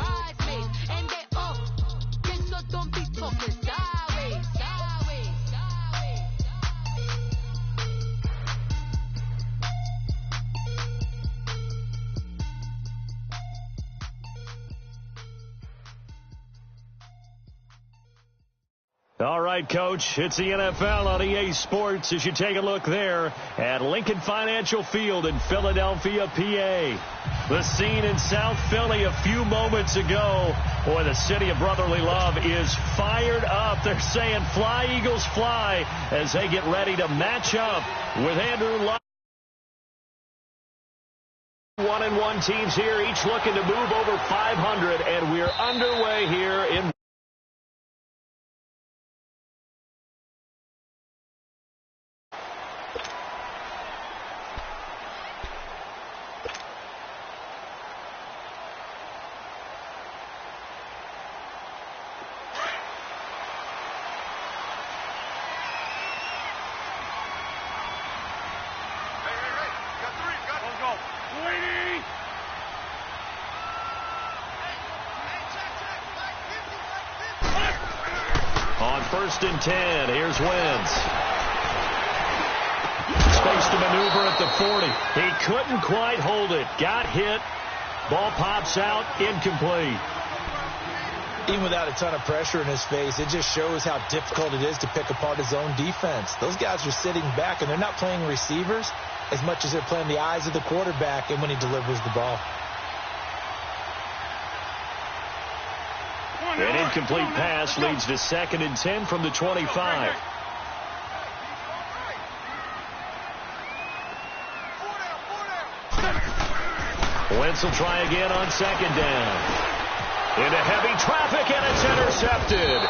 bridesmaids, and they all get so don't be talking sideways. All right, Coach, it's the NFL on EA Sports as you take a look there at Lincoln Financial Field in Philadelphia, PA. The scene in South Philly a few moments ago. Boy, the city of brotherly love is fired up. They're saying fly, Eagles, fly as they get ready to match up with Andrew Luck. 1-1 teams here, each looking to move over 500, and we're underway here in on 1st and 10. Here's Wentz. Space to maneuver at the 40. He couldn't quite hold it. Got hit. Ball pops out. Incomplete. Even without a ton of pressure in his face, it just shows how difficult it is to pick apart his own defense. Those guys are sitting back, and they're not playing receivers as much as they're playing the eyes of the quarterback and when he delivers the ball. An incomplete pass leads to 2nd and 10 from the 25. Wentz will try again on 2nd down. Into heavy traffic, and it's intercepted.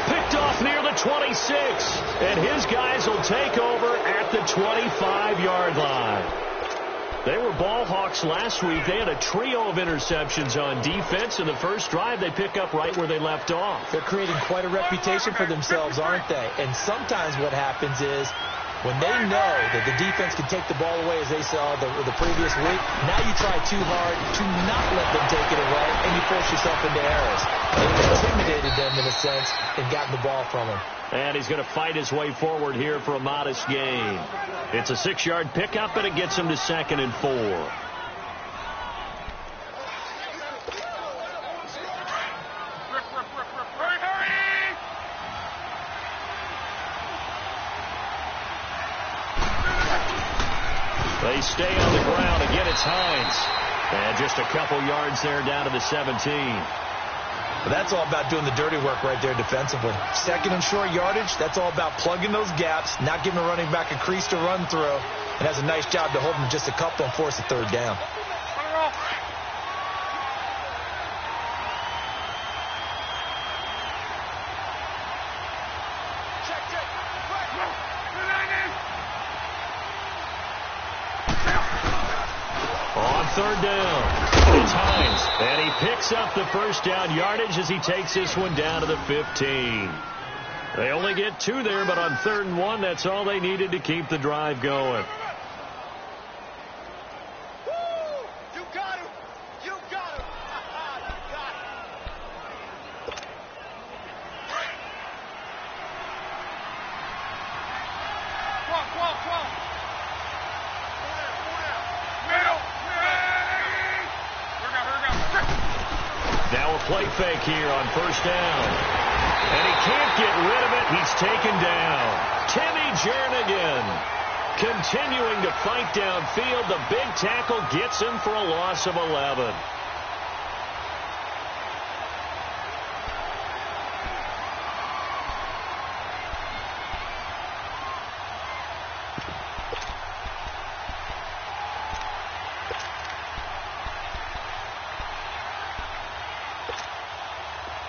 Picked off near the 26. And his guys will take over at the 25-yard line. They were ball hawks last week. They had a trio of interceptions on defense. In the first drive, they pick up right where they left off. They're creating quite a reputation for themselves, aren't they? And sometimes what happens is when they know that the defense can take the ball away, as they saw the previous week, now you try too hard to not let them take it away, and you force yourself into errors. They've intimidated them, in a sense, and gotten the ball from them. And he's going to fight his way forward here for a modest gain. It's a 6-yard pickup, and it gets him to 2nd and 4. They stay on the ground. Again, it's Hines. And just a couple yards there down to the 17. But that's all about doing the dirty work right there defensively. 2nd and short yardage, that's all about plugging those gaps, not giving a running back a crease to run through, and has a nice job to hold him just a couple and force a 3rd down. On 3rd down. It's Hines, and he picks up the 1st down yardage as he takes this one down to the 15. They only get 2 there, but on 3rd and 1, that's all they needed to keep the drive going. You got him! You got him! You got him! Come on. Now a play fake here on 1st down. And he can't get rid of it. He's taken down. Timmy Jernigan continuing to fight downfield. The big tackle gets him for a loss of 11.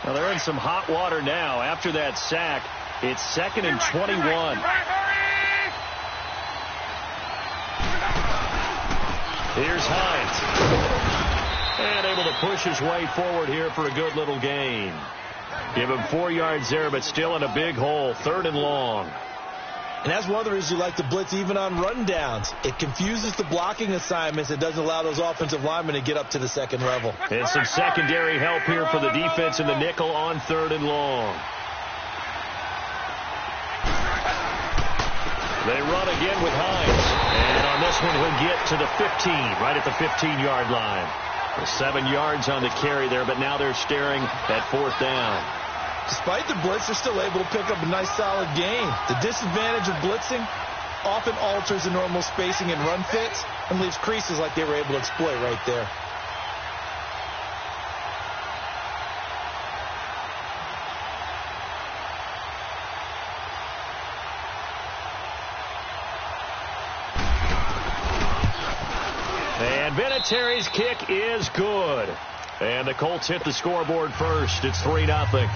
Well, they're in some hot water now. After that sack, it's 2nd and 21. Here's Hines. And able to push his way forward here for a good little gain. Give him 4 yards there, but still in a big hole. 3rd and long. And that's one of the reasons you like to blitz even on rundowns. It confuses the blocking assignments. It doesn't allow those offensive linemen to get up to the second level. And some secondary help here for the defense in the nickel on 3rd and long. They run again with Hines. And on this one, he'll get to the 15, right at the 15-yard line. 7 yards on the carry there, but now they're staring at 4th down. Despite the blitz, they're still able to pick up a nice, solid gain. The disadvantage of blitzing often alters the normal spacing and run fits and leaves creases like they were able to exploit right there. And Vinatieri's kick is good. And the Colts hit the scoreboard first. It's 3-0.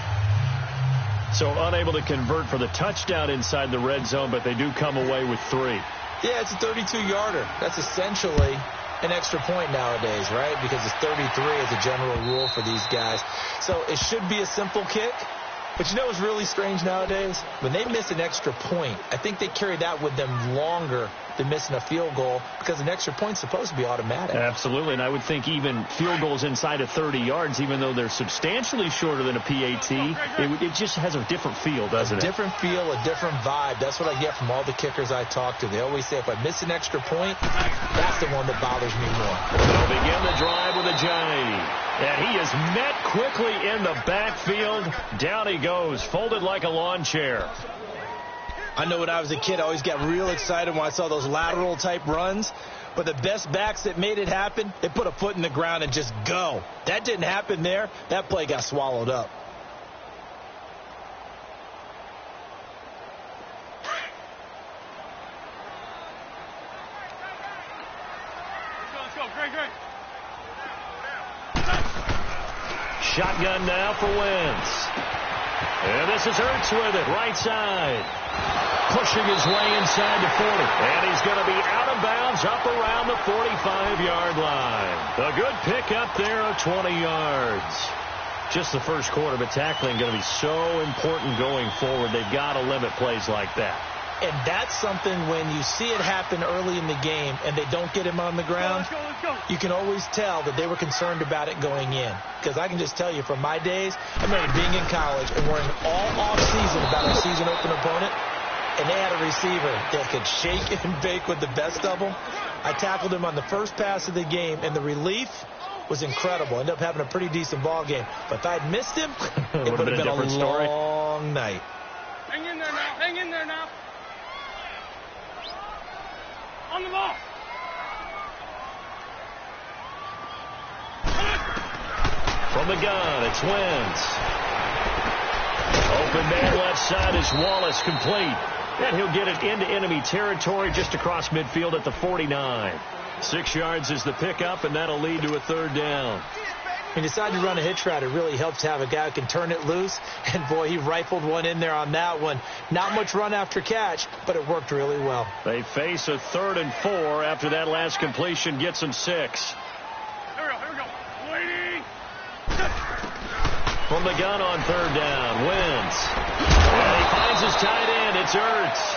So unable to convert for the touchdown inside the red zone, but they do come away with 3. Yeah, it's a 32-yarder. That's essentially an extra point nowadays, right? Because it's 33 as a general rule for these guys. So it should be a simple kick. But you know what's really strange nowadays? When they miss an extra point, I think they carry that with them longer than missing a field goal because an extra point's supposed to be automatic. Absolutely, and I would think even field goals inside of 30 yards, even though they're substantially shorter than a PAT, it just has a different feel, doesn't it? A different feel, a different vibe. That's what I get from all the kickers I talk to. They always say if I miss an extra point, that's the one that bothers me more. They'll begin the drive with a J. And he is met quickly in the backfield. Down he goes, folded like a lawn chair. I know when I was a kid, I always got real excited when I saw those lateral type runs. But the best backs that made it happen, they put a foot in the ground and just go. That didn't happen there. That play got swallowed up. Let's go. Great. Shotgun now for Wentz. And this is Ertz with it, right side. Pushing his way inside the 40. And he's going to be out of bounds up around the 45-yard line. A good pick up there of 20 yards. Just the first quarter, but tackling going to be so important going forward. They've got to limit plays like that. And that's something when you see it happen early in the game and they don't get him on the ground, Let's go. you can always tell that they were concerned about it going in. Because I can just tell you from my days, I remember being in college and worrying all off-season about our season open opponent, and they had a receiver that could shake and bake with the best of them. I tackled him on the first pass of the game, and the relief was incredible. Ended up having a pretty decent ball game. But if I'd missed him, it would have been a long night. Hang in there now. On the ball. From the gun, it's Wentz. Open man left side is Wallace, complete. And he'll get it into enemy territory just across midfield at the 49. 6 yards is the pickup, and that'll lead to a 3rd down. When you decide to run a hitch route, it really helps to have a guy who can turn it loose. And, boy, he rifled one in there on that one. Not much run after catch, but it worked really well. They face a 3rd and 4 after that last completion gets them 6. Here we go. Waiting. From the gun on 3rd down, Wentz. And he finds his tight end. It's Ertz.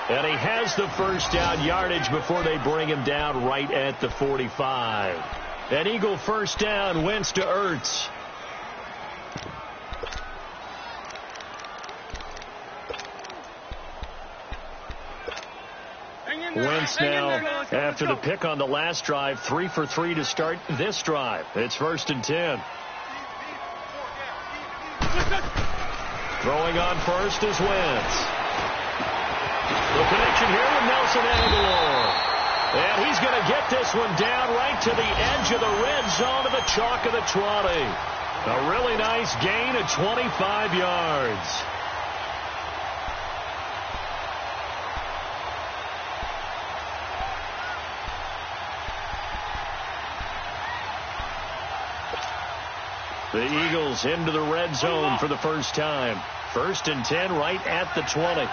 And he has the first down yardage before they bring him down right at the 45. An Eagle first down, Wentz to Ertz. Wentz now, after the pick on the last drive, 3 for 3 to start this drive. It's 1st and 10. Throwing on first is Wentz. The connection here with Nelson Aguilar. And he's going to get this one down right to the edge of the red zone to the chalk of the 20. A really nice gain of 25 yards. The Eagles into the red zone for the first time. 1st and 10 right at the 20.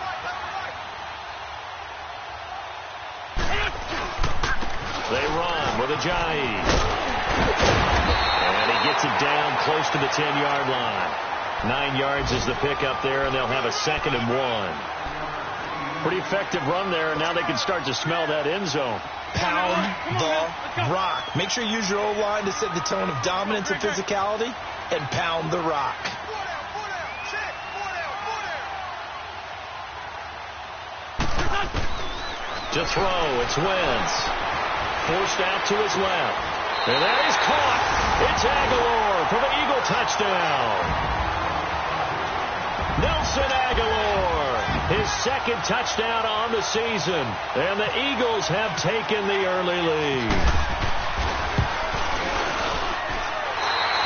They run with Ajayi. And he gets it down close to the 10-yard line. 9 yards is the pickup there, and they'll have a 2nd and 1. Pretty effective run there, and now they can start to smell that end zone. Pound the rock. Make sure you use your O-line to set the tone of dominance and physicality, and pound the rock. To throw, it's Wentz. Forced out to his left. And that is caught. It's Aguilar for the Eagle touchdown. Nelson Aguilar, his second touchdown on the season. And the Eagles have taken the early lead.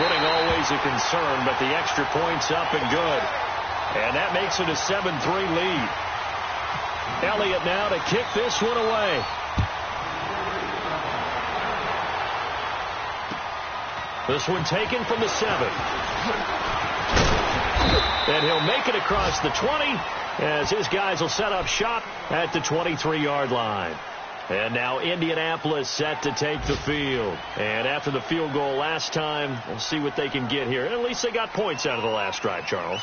Footing always a concern, but the extra point's up and good. And that makes it a 7-3 lead. Elliott now to kick this one away. This one taken from the 7. And he'll make it across the 20 as his guys will set up shop at the 23-yard line. And now Indianapolis set to take the field. And after the field goal last time, we'll see what they can get here. At least they got points out of the last drive, Charles.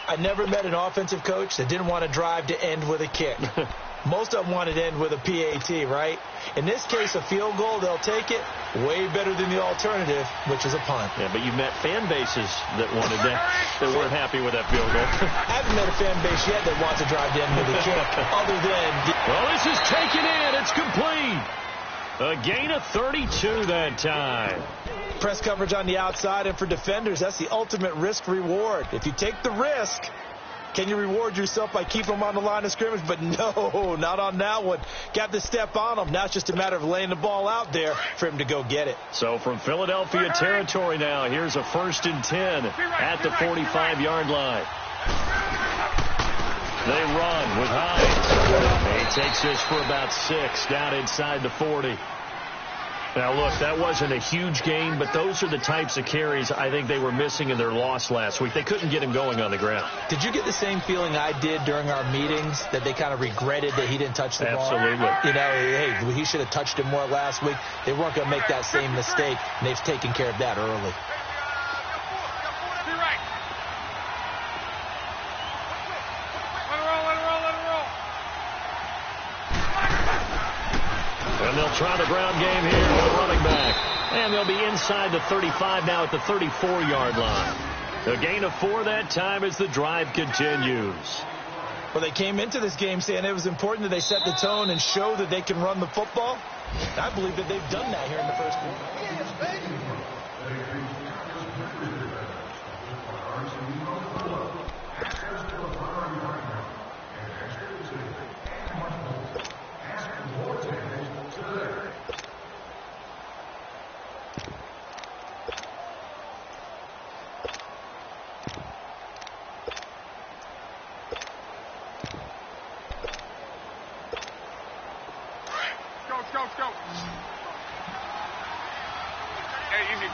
I never met an offensive coach that didn't want to drive to end with a kick. Most of them wanted to end with a PAT, right? In this case, a field goal, they'll take it. Way better than the alternative, which is a punt. Yeah, but you met fan bases that wanted that, that weren't happy with that field goal. I haven't met a fan base yet that wants to drive to end with a kick, other than... Well, this is taken in. It's complete. A gain of 32 that time. Press coverage on the outside, and for defenders, that's the ultimate risk-reward. If you take the risk, can you reward yourself by keeping them on the line of scrimmage? But no, not on that one. Got to step on them. Now it's just a matter of laying the ball out there for him to go get it. So from Philadelphia territory now, here's a 1st and 10 at the 45-yard line. They run with Hines. He takes this for about 6 down inside the 40. Now, look, that wasn't a huge gain, but those are the types of carries I think they were missing in their loss last week. They couldn't get him going on the ground. Did you get the same feeling I did during our meetings, that they kind of regretted that he didn't touch the ball? Absolutely. You know, hey, he should have touched it more last week. They weren't going to make that same mistake, and they've taken care of that early. And they'll try the ground game here with a running back. And they'll be inside the 35 now at the 34-yard line. A gain of 4 that time as the drive continues. Well, they came into this game saying it was important that they set the tone and show that they can run the football. I believe that they've done that here in the first quarter. Go. Hey, easy.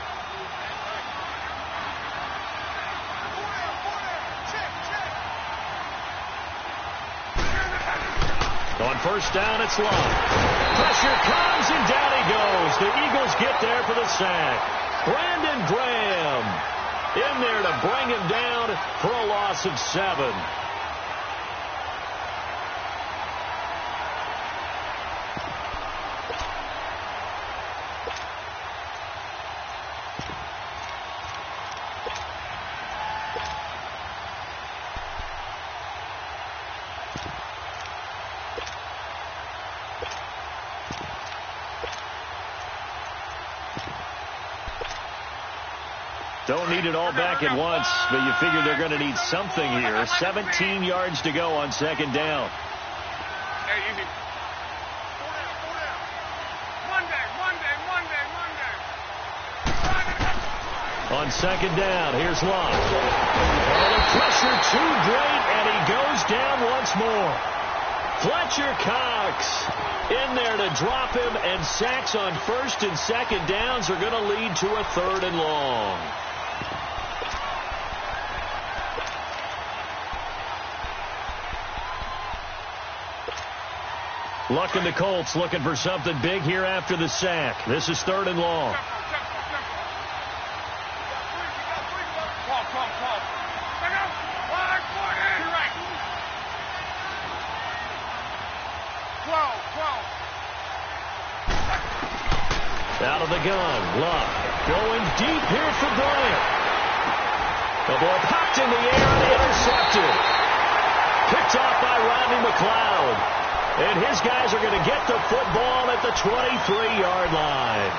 On 1st down, it's long. Pressure comes, and down he goes. The Eagles get there for the sack. Brandon Graham in there to bring him down for a loss of 7. Don't need it all back at once, but you figure they're going to need something here. 17 yards to go on 2nd down. Hey, easy. Monday. On 2nd down, here's Locke. Oh, the pressure too great, and he goes down once more. Fletcher Cox in there to drop him, and sacks on 1st and 2nd downs are going to lead to a 3rd and long. Luck and the Colts looking for something big here after the sack. This is 3rd and long. Out of the gun, Luck going deep here for Bryant. The ball popped in the air and intercepted. Picked off by Rodney McLeod. And his guys are going to get the football at the 23-yard line.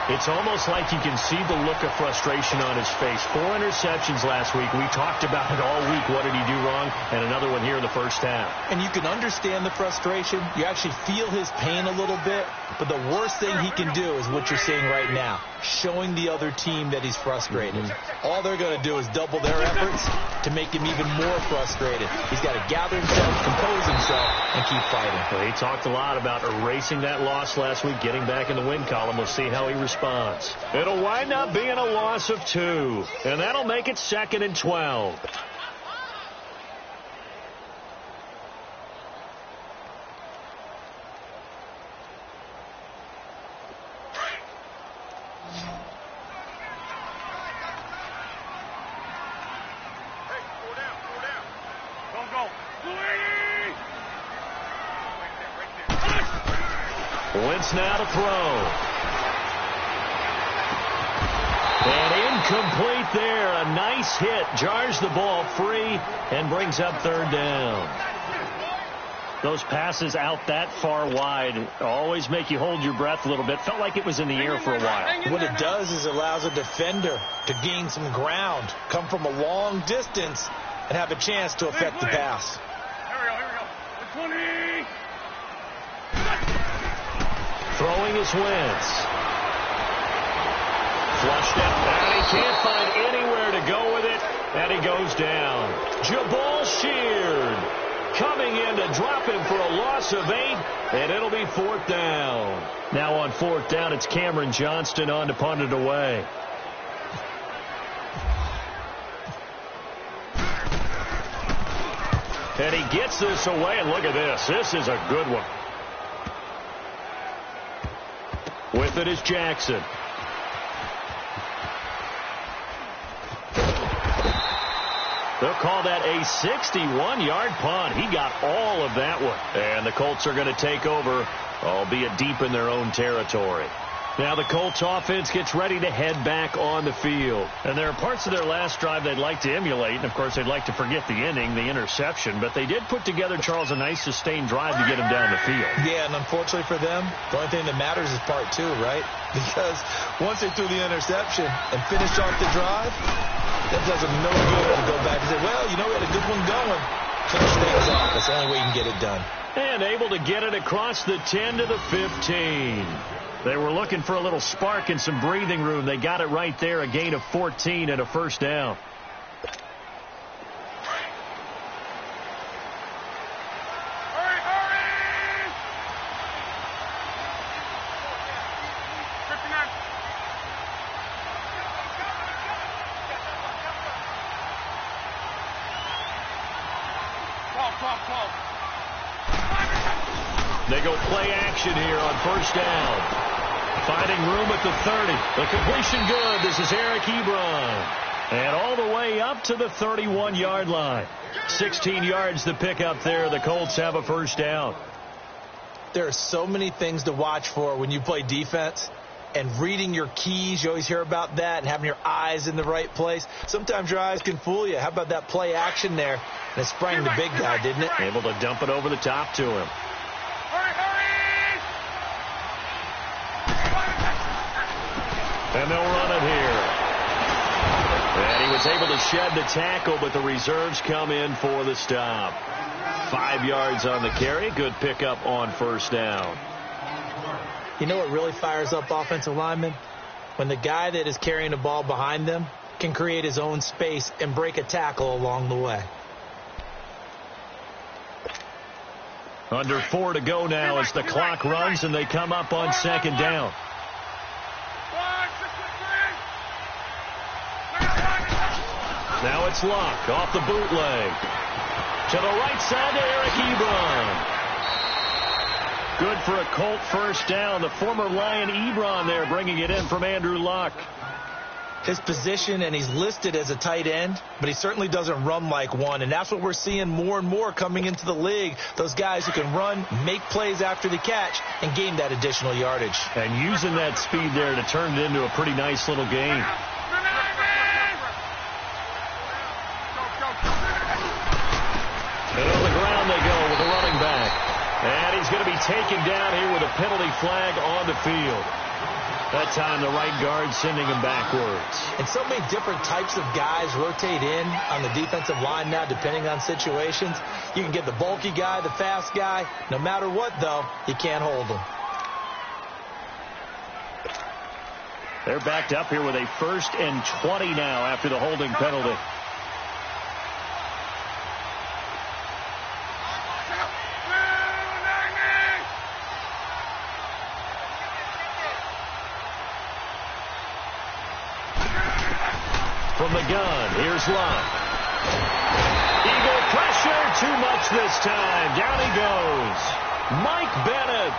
It's almost like you can see the look of frustration on his face. 4 interceptions last week. We talked about it all week. What did he do wrong? And another one here in the first half. And you can understand the frustration. You actually feel his pain a little bit. But the worst thing he can do is what you're seeing right now, showing the other team that he's frustrated. All they're going to do is double their efforts to make him even more frustrated. He's got to gather himself, compose himself, and keep fighting. Well, he talked a lot about erasing that loss last week, getting back in the win column. We'll see how he responds. It'll wind up being a loss of 2, and that'll make it 2nd and 12. Wentz now to throw. And incomplete there. A nice hit. Jars the ball free and brings up 3rd down. Those passes out that far wide always make you hold your breath a little bit. Felt like it was in the air for a while. What it does is it allows a defender to gain some ground, come from a long distance, and have a chance to affect the pass. Here we go. 20. Throwing is Wentz. Flushed out. And he can't find anywhere to go with it. And he goes down. Jabal Sheard coming in to drop him for a loss of 8. And it'll be 4th down. Now on 4th down, it's Cameron Johnston on to punt it away. And he gets this away. And look at this. This is a good one. With it is Jackson. They'll call that a 61-yard punt. He got all of that one. And the Colts are going to take over, albeit deep in their own territory. Now the Colts offense gets ready to head back on the field. And there are parts of their last drive they'd like to emulate. And, of course, they'd like to forget the inning, the interception. But they did put together, Charles, a nice sustained drive to get him down the field. Yeah, and unfortunately for them, the only thing that matters is part 2, right? Because once they threw the interception and finished off the drive, that does them no good to go back and say, well, you know, we had a good one going. Finish things off. That's the only way you can get it done. And able to get it across the 10 to the 15. They were looking for a little spark and some breathing room. They got it right there, a gain of 14 and a 1st down. Hurry, hurry! 59. Call. They go play action here on 1st down. Finding room at the 30. The completion good. This is Eric Ebron. And all the way up to the 31-yard line. 16 yards to pick up there. The Colts have a 1st down. There are so many things to watch for when you play defense. And reading your keys, you always hear about that, and having your eyes in the right place. Sometimes your eyes can fool you. How about that play action there? And it sprang the big guy, didn't it? Able to dump it over the top to him. And they'll run it here. And he was able to shed the tackle, but the reserves come in for the stop. 5 yards on the carry. Good pickup on 1st down. You know what really fires up offensive linemen? When the guy that is carrying the ball behind them can create his own space and break a tackle along the way. Under 4 to go now as the clock runs and they come up on 2nd down. Now it's Luck off the bootleg. To the right side to Eric Ebron. Good for a Colt 1st down. The former Lion Ebron there bringing it in from Andrew Luck. his position, and he's listed as a tight end, but he certainly doesn't run like one, and that's what we're seeing more and more coming into the league. Those guys who can run, make plays after the catch, and gain that additional yardage. And using that speed there to turn it into a pretty nice little game. And on the ground they go with the running back. And he's going to be taken down here with a penalty flag on the field. That time the right guard sending him backwards. And so many different types of guys rotate in on the defensive line now depending on situations. You can get the bulky guy, the fast guy. No matter what, though, you can't hold them. They're backed up here with a 1st and 20 now after the holding penalty. From the gun, here's Love. Eagle pressure, too much this time. Down he goes. Mike Bennett.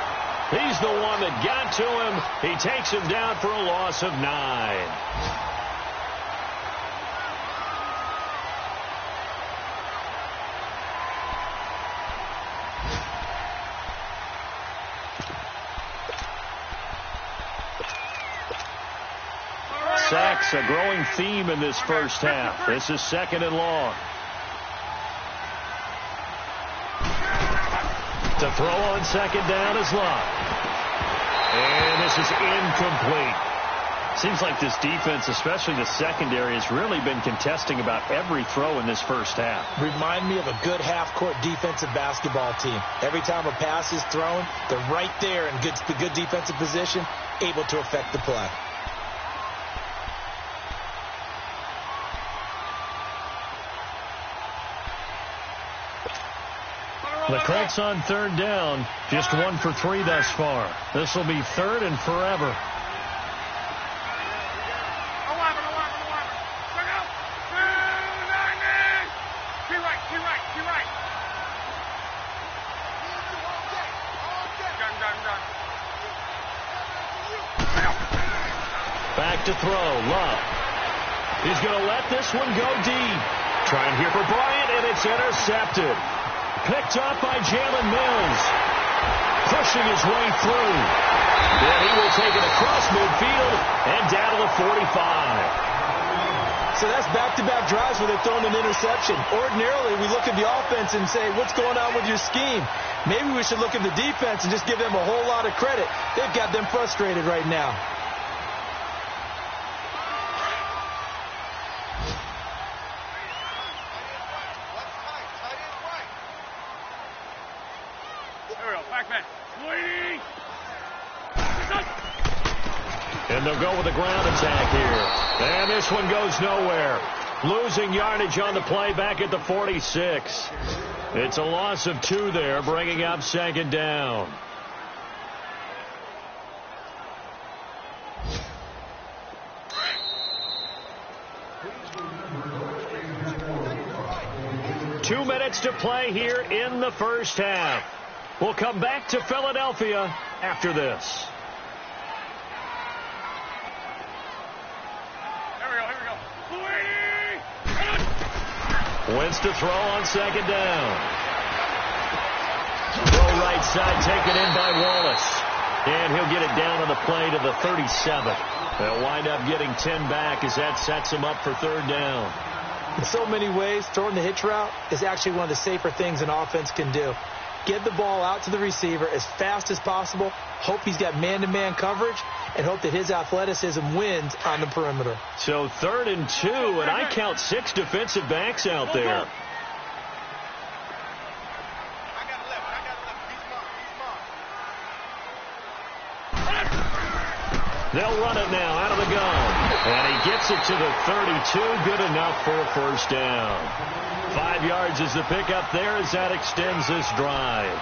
He's the one that got to him. He takes him down for a loss of 9. Sacks, a growing theme in this first half. This is 2nd and long. To throw on 2nd down is Love. And this is incomplete. Seems like this defense, especially the secondary, has really been contesting about every throw in this first half. Remind me of a good half-court defensive basketball team. Every time a pass is thrown, they're right there in good defensive position, able to affect the play. The Colts on 3rd down, just 1 for 3 thus far. This will be 3rd and forever. Back to throw, Love. He's going to let this one go deep. Trying here for Bryant, and it's intercepted. Picked up by Jalen Mills. Pushing his way through. Then he will take it across midfield and down to the 45. So that's back-to-back drives where they've thrown an interception. Ordinarily, we look at the offense and say, what's going on with your scheme? Maybe we should look at the defense and just give them a whole lot of credit. They've got them frustrated right now. And they'll go with a ground attack here. And this one goes nowhere. Losing yardage on the play back at the 46. It's a loss of 2 there, bringing up 2nd down. Two minutes to play here in the first half. We'll come back to Philadelphia after this. Wentz to throw on 2nd down. Go right side, taken in by Wallace. And he'll get it down on the play to the 37. They'll wind up getting 10 back as that sets him up for 3rd down. In so many ways, throwing the hitch route is actually one of the safer things an offense can do. Get the ball out to the receiver as fast as possible, hope he's got man-to-man coverage, and hope that his athleticism wins on the perimeter. So 3rd and 2, and I count 6 defensive backs out there. They'll run it now out of the gun. And he gets it to the 32. Good enough for a 1st down. 5 yards is the pickup there as that extends this drive.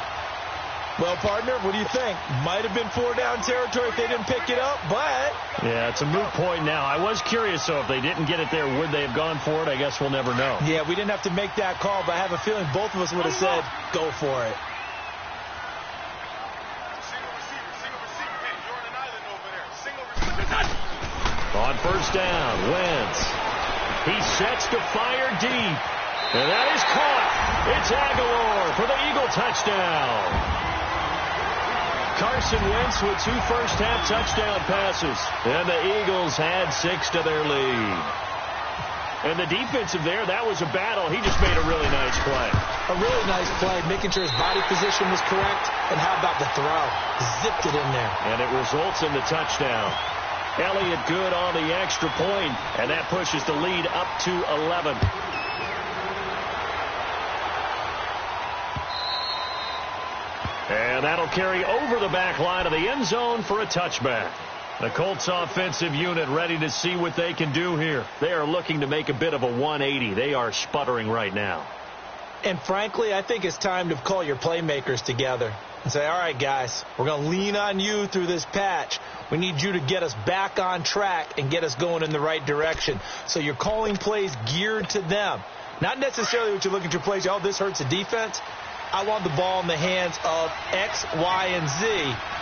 Well, partner, what do you think? Might have been 4-down territory if they didn't pick it up, but... Yeah, it's a moot point now. I was curious, though, if they didn't get it there, would they have gone for it? I guess we'll never know. Yeah, we didn't have to make that call, but I have a feeling both of us would have said, go for it. On 1st touchdown. Wentz. He sets to fire deep. And that is caught. It's Aguilar for the Eagle touchdown. Carson Wentz with 2 first-half touchdown passes. And the Eagles had 6 to their lead. And the defensive there, that was a battle. He just made a really nice play. A really nice play, making sure his body position was correct. And how about the throw? Zipped it in there. And it results in the touchdown. Elliott good on the extra point, and that pushes the lead up to 11. And that'll carry over the back line of the end zone for a touchback. The Colts offensive unit ready to see what they can do here. They are looking to make a bit of a 180. They are sputtering right now. And frankly, I think it's time to call your playmakers together and say, all right, guys, we're going to lean on you through this patch. We need you to get us back on track and get us going in the right direction. So you're calling plays geared to them. Not necessarily what you look at your plays, oh, this hurts the defense. I want the ball in the hands of X, Y, and Z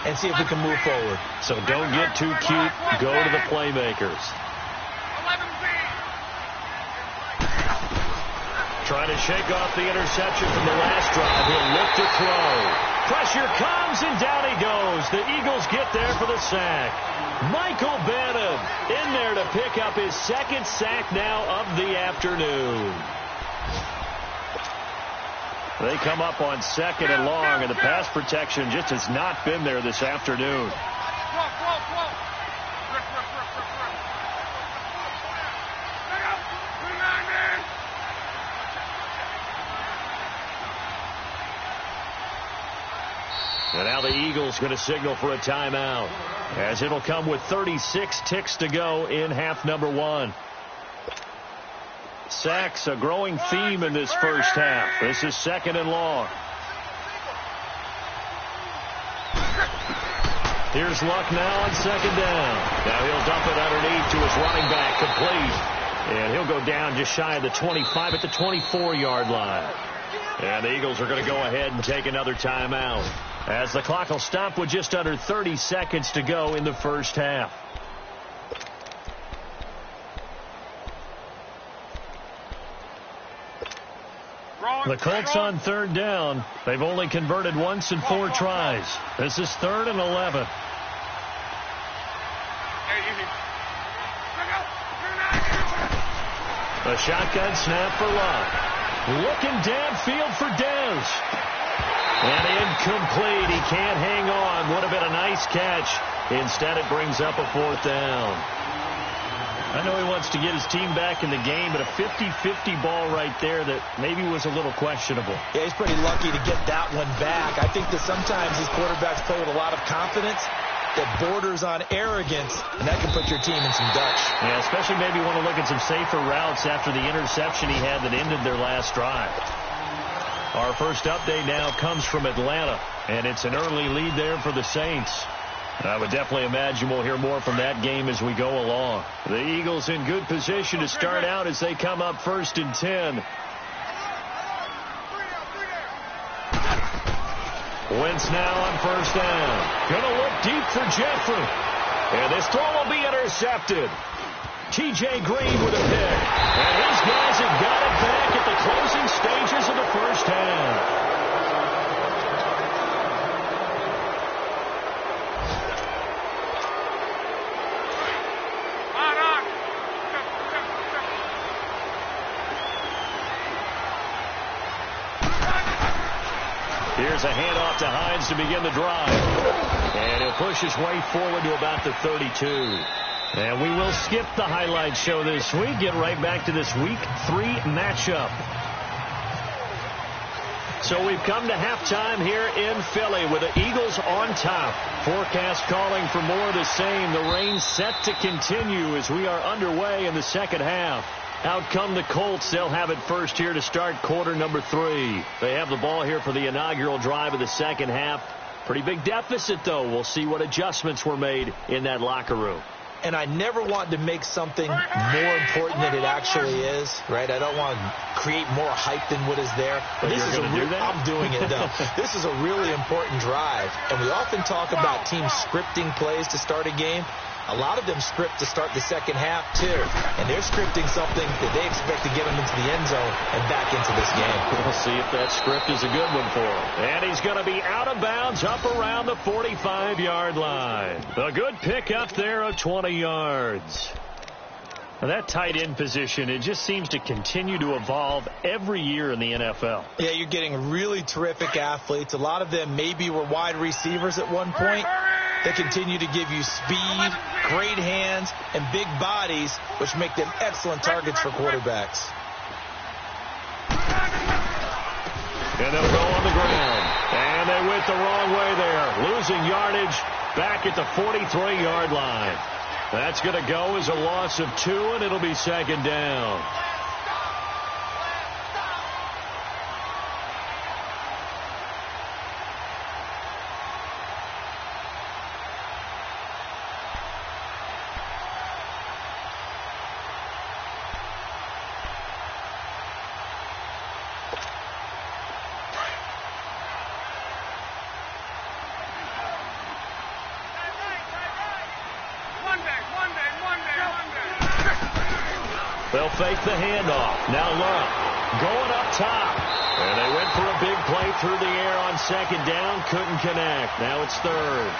and see if we can move forward. So don't get too cute. Go to the playmakers. Trying to shake off the interception from the last drive. He'll look to throw. Pressure comes, and down he goes. The Eagles get there for the sack. Michael Bannon in there to pick up his 2nd sack now of the afternoon. They come up on 2nd and long, and the pass protection just has not been there this afternoon. And now the Eagles going to signal for a timeout, as it'll come with 36 ticks to go in half number 1. Sacks, a growing theme in this first half. This is 2nd and long. Here's Luck now on 2nd down. Now he'll dump it underneath to his running back, complete. And he'll go down just shy of the 25 at the 24-yard line. And the Eagles are going to go ahead and take another timeout, as the clock will stop with just under 30 seconds to go in the first half. The Colts on 3rd down. They've only converted once in 4 tries. This is 3rd and 11. A shotgun snap for Luck. Looking downfield for Dez. And incomplete. He can't hang on. Would have been a nice catch. Instead, it brings up a 4th down. I know he wants to get his team back in the game, but a 50-50 ball right there that maybe was a little questionable. Yeah, he's pretty lucky to get that one back. I think that sometimes these quarterbacks play with a lot of confidence that borders on arrogance, and that can put your team in some Dutch. Yeah, especially maybe want to look at some safer routes after the interception he had that ended their last drive. Our first update now comes from Atlanta, and it's an early lead there for the Saints. I would definitely imagine we'll hear more from that game as we go along. The Eagles in good position to start out as they come up 1st and 10. Wentz now on 1st down. Gonna look deep for Jeffrey. And this throw will be intercepted. T.J. Green with a pick. And his guys have got it back at the closing stages of the first half. Here's a handoff to Hines to begin the drive. And he'll push his way forward to about the 32. And we will skip the highlight show this week. Get right back to this Week 3 matchup. So we've come to halftime here in Philly with the Eagles on top. Forecast calling for more of the same. The rain set to continue as we are underway in the second half. Out come the Colts. They'll have it first here to start quarter number 3. They have the ball here for the inaugural drive of the second half. Pretty big deficit, though. We'll see what adjustments were made in that locker room. And I never want to make something more important than it actually is, right? I don't want to create more hype than what is there. But this is I'm doing it, though. This is a really important drive. And we often talk about teams scripting plays to start a game. a lot of them script to start the second half, too. And they're scripting something that they expect to get them into the end zone and back into this game. We'll see if that script is a good one for him. And he's going to be out of bounds up around the 45-yard line. A good pick up there of 20 yards. Now that tight end position, it just seems to continue to evolve every year in the NFL. Yeah, you're getting really terrific athletes. A lot of them maybe were wide receivers at one point. They continue to give you speed, great hands, and big bodies, which make them excellent targets for quarterbacks. And they'll go on the ground. And they went the wrong way there, losing yardage back at the 43-yard line. That's going to go as a loss of 2, and it'll be second down. They'll fake the handoff. Now look, going up top. And they went for a big play through the air on second down. Couldn't connect. Now it's third.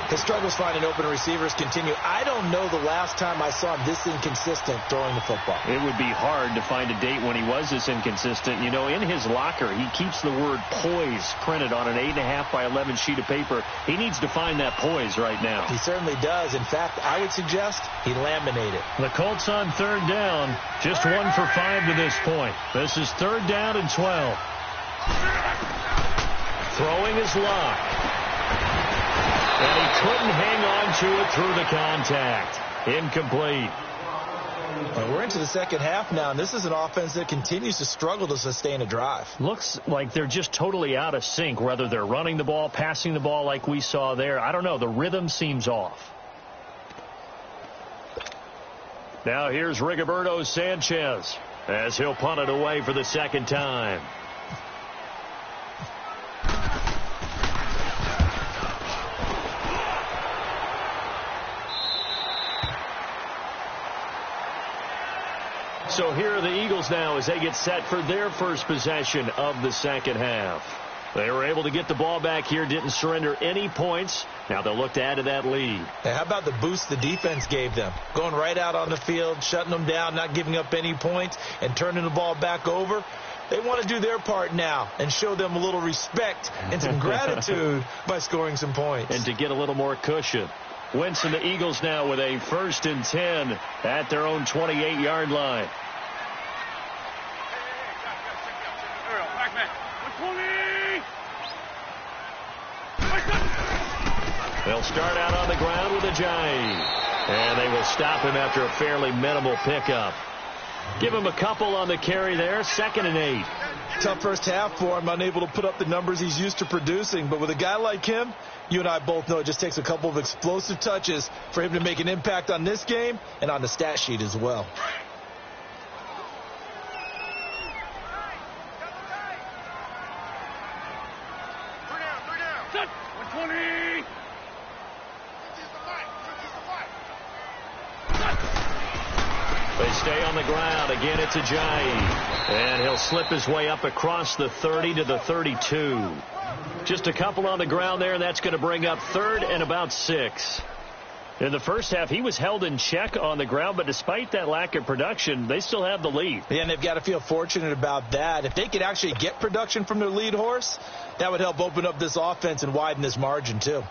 His struggles finding open receivers continue. I don't know the last time I saw him this inconsistent throwing the football. It would be hard to find a date when he was this inconsistent. You know, in his locker, he keeps the word poise printed on an 8.5 by 11 sheet of paper. He needs to find that poise right now. He certainly does. In fact, I would suggest he laminate it. The Colts on third down, just 1 for 5 to this point. This is third down and 12. Throwing his luck. And he couldn't hang on to it through the contact. Incomplete. We're into the second half now, and this is an offense that continues to struggle to sustain a drive. Looks like they're just totally out of sync, whether they're running the ball, passing the ball like we saw there. I don't know. The rhythm seems off. Now here's Rigoberto Sanchez as he'll punt it away for the second time. So here are the Eagles now as they get set for their first possession of the second half. They were able to get the ball back here, didn't surrender any points. Now they'll look to add to that lead. Hey, how about the boost the defense gave them? Going right out on the field, shutting them down, not giving up any points, and turning the ball back over. They want to do their part now and show them a little respect and some gratitude by scoring some points. And to get a little more cushion. Wentz and the Eagles now with a 1st and 10 at their own 28-yard line. They'll start out on the ground with Ajayi. And they will stop him after a fairly minimal pickup. Give him a couple on the carry there. 2nd and 8. Tough first half for him, unable to put up the numbers he's used to producing. But with a guy like him, you and I both know it just takes a couple of explosive touches for him to make an impact on this game and on the stat sheet as well. They stay on the ground. Again, it's Ajayi. And he'll slip his way up across the 30 to the 32. Just a couple on the ground there, and that's going to bring up 3rd and about 6. In the first half, he was held in check on the ground, but despite that lack of production, they still have the lead. Yeah, and they've got to feel fortunate about that. If they could actually get production from their lead horse, that would help open up this offense and widen this margin, too.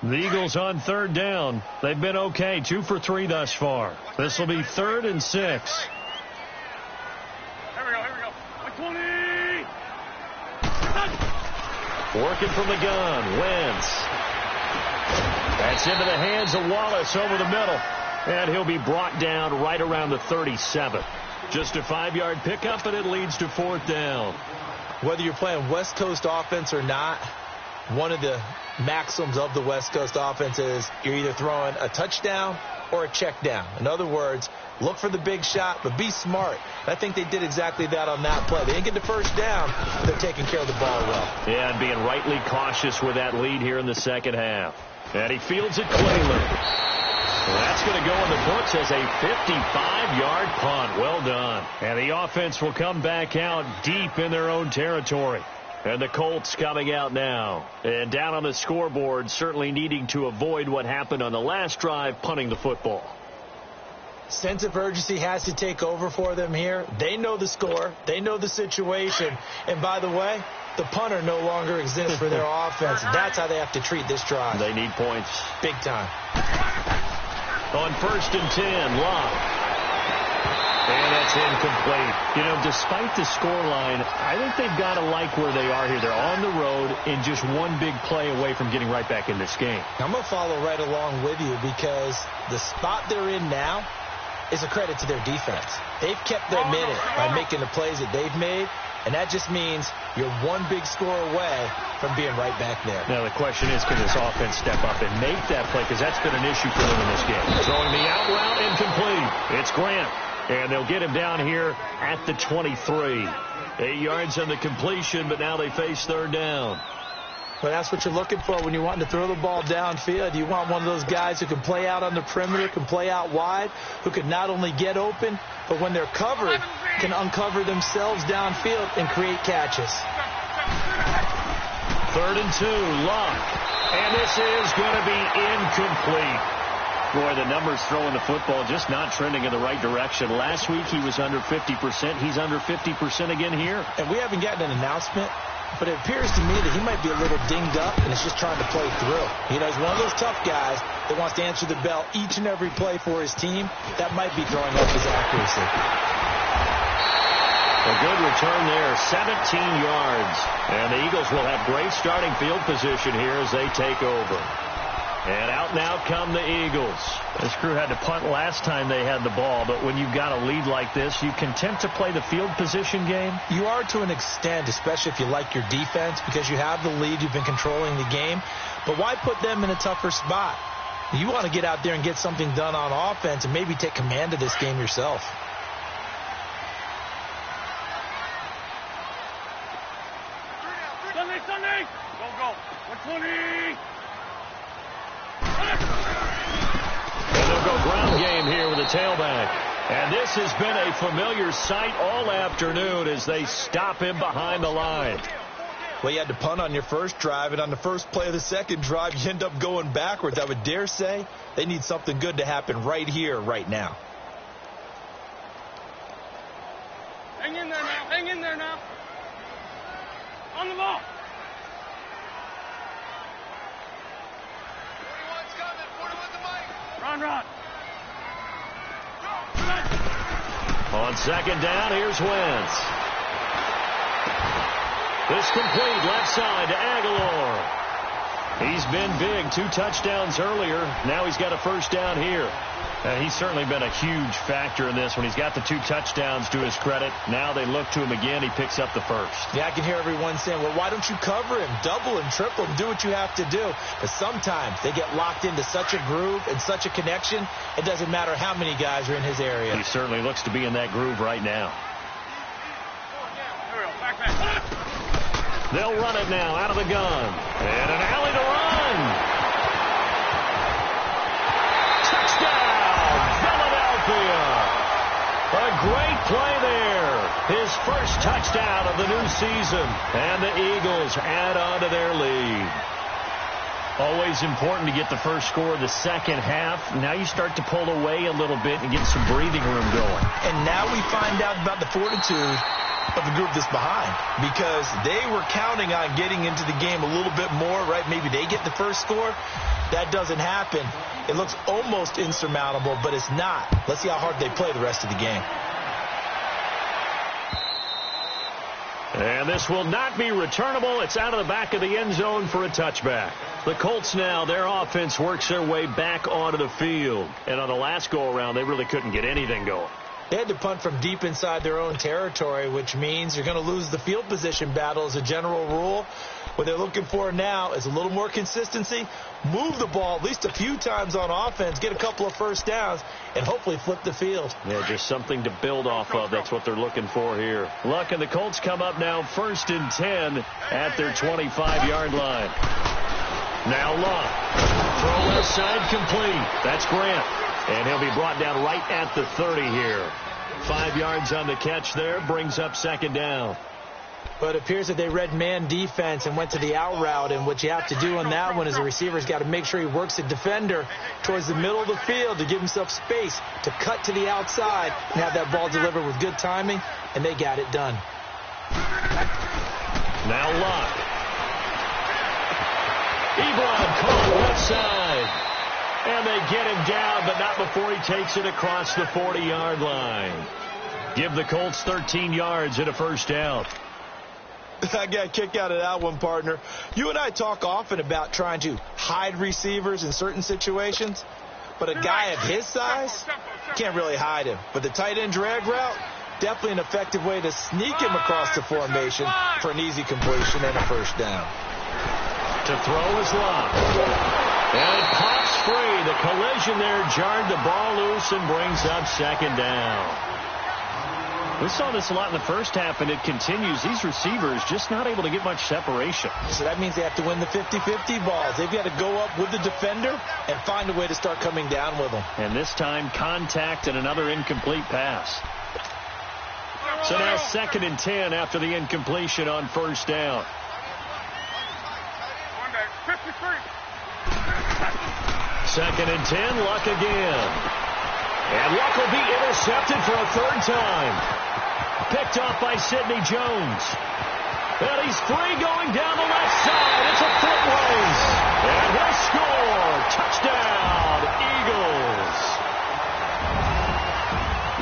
The Eagles on 3rd down. They've been okay, 2 for 3 thus far. This will be 3rd and 6. Here we go. 120. Working from the gun, Wentz. That's into the hands of Wallace over the middle. And he'll be brought down right around the 37. Just a 5-yard pickup, and it leads to 4th down. Whether you're playing West Coast offense or not, one of the maxims of the West Coast offense is you're either throwing a touchdown or a check down. In other words, look for the big shot, but be smart. I think they did exactly that on that play. They didn't get the first down. They're taking care of the ball well. Yeah, and being rightly cautious with that lead here in the second half. And he fields it cleanly. Well, that's going to go in the books as a 55-yard punt. Well done. And the offense will come back out deep in their own territory. And the Colts coming out now. And down on the scoreboard, certainly needing to avoid what happened on the last drive, punting the football. Sense of urgency has to take over for them here. They know the score. They know the situation. And by the way, the punter no longer exists for their offense. That's how they have to treat this drive. They need points. Big time. On 1st and 10, Locke. And that's incomplete. You know, despite the scoreline, I think they've got to like where they are here. They're on the road and just one big play away from getting right back in this game. I'm going to follow right along with you because the spot they're in now is a credit to their defense. They've kept their minute by making the plays that they've made, and that just means you're one big score away from being right back there. Now, the question is, can this offense step up and make that play? Because that's been an issue for them in this game. Throwing the out route incomplete. It's Grant. And they'll get him down here at the 23. 8 yards on the completion, but now they face 3rd down. Well, that's what you're looking for when you're wanting to throw the ball downfield. You want one of those guys who can play out on the perimeter, can play out wide, who can not only get open, but when they're covered, can uncover themselves downfield and create catches. 3rd and 2, Locke. And this is going to be incomplete. Boy, the numbers throwing the football just not trending in the right direction. Last week he was under 50%. He's under 50% again here. And we haven't gotten an announcement, but it appears to me that he might be a little dinged up and is just trying to play through. You know, he's one of those tough guys that wants to answer the bell each and every play for his team. That might be throwing off his accuracy. A good return there, 17 yards. And the Eagles will have great starting field position here as they take over. And out now come the Eagles. This crew had to punt last time they had the ball, but when you've got a lead like this, you content to play the field position game? You are to an extent, especially if you like your defense, because you have the lead, you've been controlling the game. But why put them in a tougher spot? You want to get out there and get something done on offense and maybe take command of this game yourself. Sunday! Go. 120! And they'll go ground game here with a tailback. And this has been a familiar sight all afternoon as they stop him behind the line. Well, you had to punt on your first drive, and on the first play of the second drive, you end up going backwards. I would dare say they need something good to happen right here, right now. Hang in there now. On the ball. 41's coming. 41's the mic. Run. On 2nd down, here's Wentz. This complete left side to Aguilar. He's been big. 2 touchdowns earlier. Now he's got a first down here. He's certainly been a huge factor in this when he's got the 2 touchdowns to his credit. Now they look to him again. He picks up the first. Yeah, I can hear everyone saying, well, why don't you cover him? Double him, triple him, do what you have to do. But sometimes they get locked into such a groove and such a connection, it doesn't matter how many guys are in his area. He certainly looks to be in that groove right now. They'll run it now out of the gun. And an alley to run. Touchdown, Philadelphia. A great play there. His first touchdown of the new season. And the Eagles add on to their lead. Always important to get the first score of the second half. Now you start to pull away a little bit and get some breathing room going. And now we find out about the fortitude of the group that's behind, because they were counting on getting into the game a little bit more, right? Maybe they get the first score. That doesn't happen. It looks almost insurmountable, but it's not. Let's see how hard they play the rest of the game. And this will not be returnable. It's out of the back of the end zone for a touchback. The Colts now, their offense works their way back onto the field. And on the last go-around, they really couldn't get anything going. They had to punt from deep inside their own territory, which means you're going to lose the field position battle as a general rule. What they're looking for now is a little more consistency, move the ball at least a few times on offense, get a couple of first downs, and hopefully flip the field. Yeah, just something to build off of. That's what they're looking for here. Luck and the Colts come up now 1st and 10 at their 25-yard line. Now Luck. Throw left side complete. That's Grant. And he'll be brought down right at the 30 here. 5 yards on the catch there. Brings up second down. But it appears that they read man defense and went to the out route. And what you have to do on that one is the receiver's got to make sure he works the defender towards the middle of the field to give himself space to cut to the outside and have that ball delivered with good timing. And they got it done. Now Luck. Ebron caught left side. And they get him down, but not before he takes it across the 40-yard line. Give the Colts 13 yards and a first down. I got a kick out of that one, partner. You and I talk often about trying to hide receivers in certain situations, but a guy of his size, can't really hide him. But the tight end drag route, definitely an effective way to sneak him across the formation for an easy completion and a first down. To throw is Luck. And it pops free. The collision there jarred the ball loose and brings up second down. We saw this a lot in the first half, and it continues. These receivers just not able to get much separation. So that means they have to win the 50-50 balls. They've got to go up with the defender and find a way to start coming down with them. And this time, contact and another incomplete pass. So now 2nd and 10 after the incompletion on first down. 2nd and 10, Luck again. And Luck will be intercepted for a 3rd time. Picked off by Sidney Jones. And he's free going down the left side. It's a foot race. And he'll score. Touchdown, Eagles.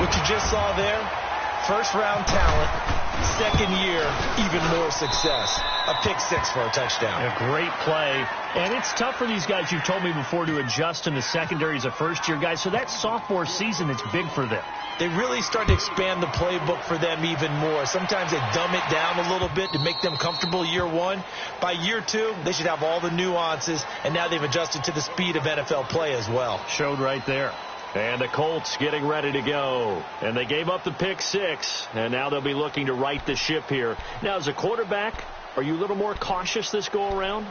What you just saw there, first-round talent, 2nd year, even more success. A pick 6 for a touchdown. A great play. And it's tough for these guys, you've told me before, to adjust in the secondary as a first-year guy. So that sophomore season is big for them. They really start to expand the playbook for them even more. Sometimes they dumb it down a little bit to make them comfortable year 1. By year 2, they should have all the nuances, and now they've adjusted to the speed of NFL play as well. Showed right there. And the Colts getting ready to go. And they gave up the pick 6, and now they'll be looking to right the ship here. Now, as a quarterback, are you a little more cautious this go-around?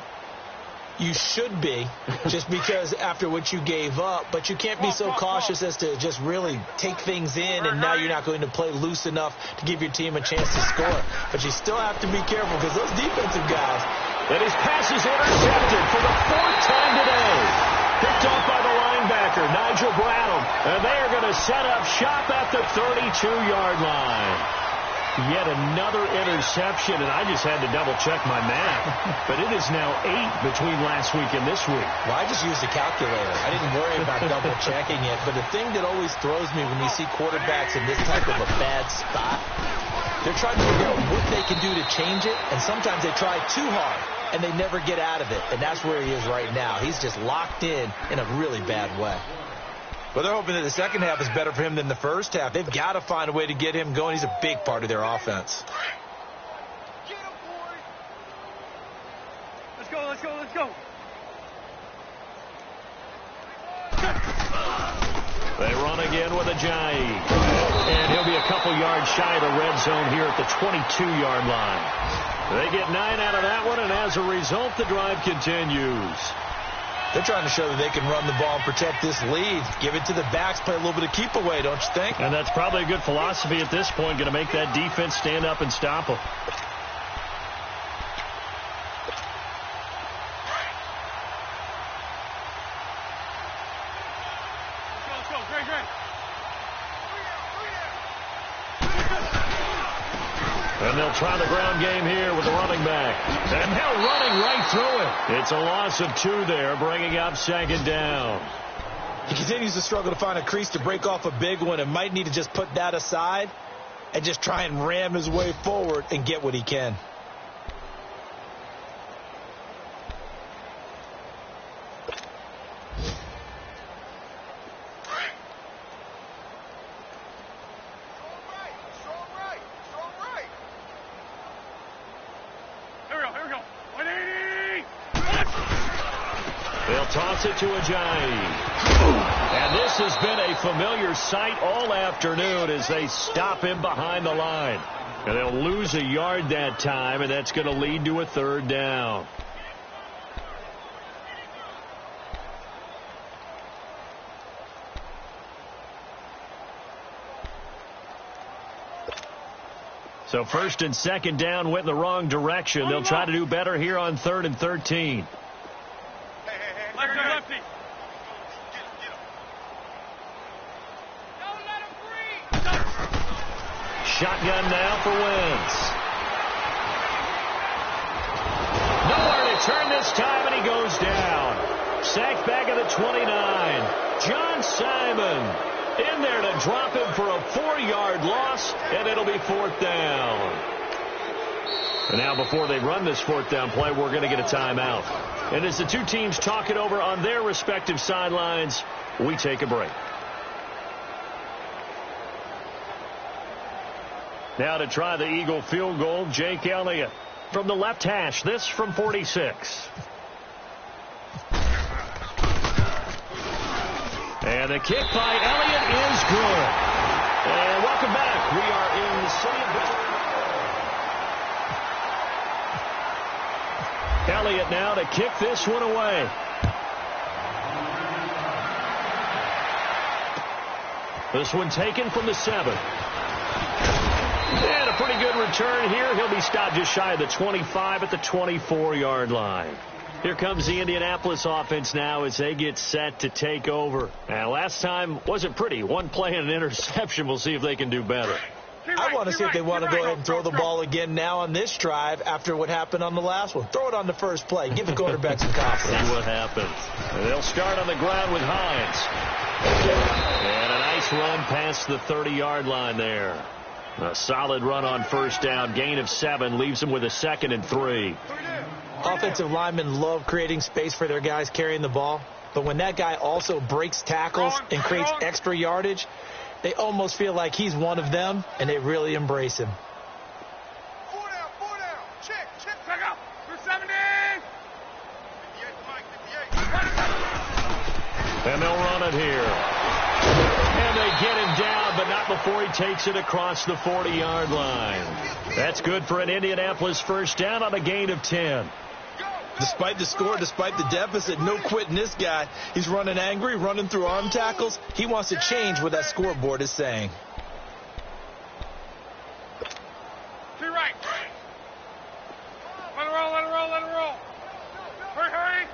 You should be, just because after what you gave up. But you can't be so cautious as to just really take things in, and now you're not going to play loose enough to give your team a chance to score. But you still have to be careful because those defensive guys. And his pass is intercepted for the 4th time today. Picked off by the linebacker, Nigel Bradham. And they are going to set up shop at the 32-yard line. Yet another interception, and I just had to double-check my math. But it is now 8 between last week and this week. Well, I just used a calculator. I didn't worry about double-checking it. But the thing that always throws me when you see quarterbacks in this type of a bad spot, they're trying to figure out what they can do to change it, and sometimes they try too hard, and they never get out of it. And that's where he is right now. He's just locked in a really bad way. Well, they're hoping that the second half is better for him than the first half. They've got to find a way to get him going. He's a big part of their offense. Get him, boy. Let's go, let's go, let's go. They run again with Ajayi. And he'll be a couple yards shy of the red zone here at the 22-yard line. They get 9 out of that one, and as a result, the drive continues. They're trying to show that they can run the ball and protect this lead. Give it to the backs, play a little bit of keep away, don't you think? And that's probably a good philosophy at this point, going to make that defense stand up and stop them. Let's go, great, great. And they'll try the ground game here with the running back. And they're running right through it. It's a loss of 2 there, bringing up second down. He continues to struggle to find a crease to break off a big one and might need to just put that aside and just try and ram his way forward and get what he can. They'll toss it to Ajayi. And this has been a familiar sight all afternoon as they stop him behind the line. And they'll lose a yard that time, and that's going to lead to a 3rd down. So first and second down went in the wrong direction. They'll try to do better here on 3rd and 13. Lefty. Shotgun now for Wentz. Nowhere to turn this time, and he goes down. Sacked back at the 29. John Simon in there to drop him for a 4-yard loss, and it'll be 4th down. And now before they run this 4th down play, we're going to get a timeout. And as the two teams talk it over on their respective sidelines, we take a break. Now to try the Eagle field goal, Jake Elliott from the left hash. This from 46. And the kick by Elliott is good. And welcome back. We are in the city of Elliott now to kick this one away. This one taken from the 7. And a pretty good return here. He'll be stopped just shy of the 25 at the 24-yard line. Here comes the Indianapolis offense now as they get set to take over. And last time wasn't pretty. One play and an interception. We'll see if they can do better. I want to see if they want to go ahead and throw the ball again now on this drive after what happened on the last one. Throw it on the first play. Give the quarterback some confidence. See what happens. And they'll start on the ground with Hines. And a nice run past the 30-yard line there. A solid run on first down. Gain of 7 leaves them with a 2nd and 3. Offensive linemen love creating space for their guys carrying the ball. But when that guy also breaks tackles and creates extra yardage, they almost feel like he's one of them, and they really embrace him. 4 down. Check out. 270. 58. And they'll run it here. And they get him down, but not before he takes it across the 40-yard line. That's good for an Indianapolis first down on a gain of 10. Despite the score, despite the deficit, no quitting this guy. He's running angry, running through arm tackles. He wants to change what that scoreboard is saying. To right. Let it roll. Hurry.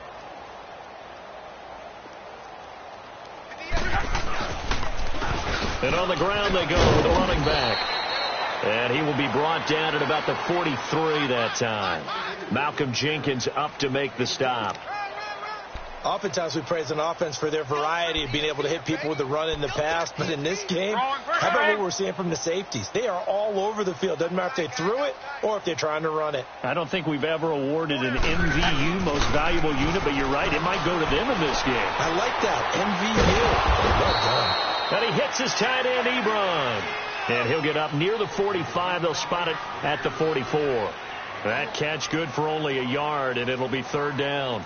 And on the ground they go with the running back. And he will be brought down at about the 43 that time. Malcolm Jenkins up to make the stop. Oftentimes we praise an offense for their variety of being able to hit people with the run in the past. But in this game, how about what we're seeing from the safeties? They are all over the field. Doesn't matter if they threw it or if they're trying to run it. I don't think we've ever awarded an MVU, most valuable unit, but you're right, it might go to them in this game. I like that. MVU. Well done. And he hits his tight end, Ebron. And he'll get up near the 45. They'll spot it at the 44. That catch good for only a yard, and it'll be 3rd down.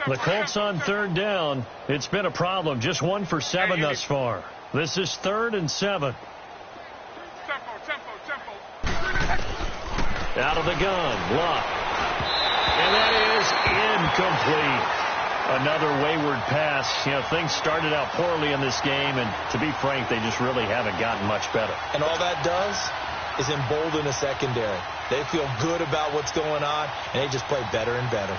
The Colts on 3rd down. It's been a problem. Just 1 for 7 thus far. This is 3rd and 7. Tempo. Out of the gun. Luck. And that is incomplete. Another wayward pass. You know, things started out poorly in this game, and to be frank, they just really haven't gotten much better. And all that does is embolden the secondary. They feel good about what's going on, and they just play better and better.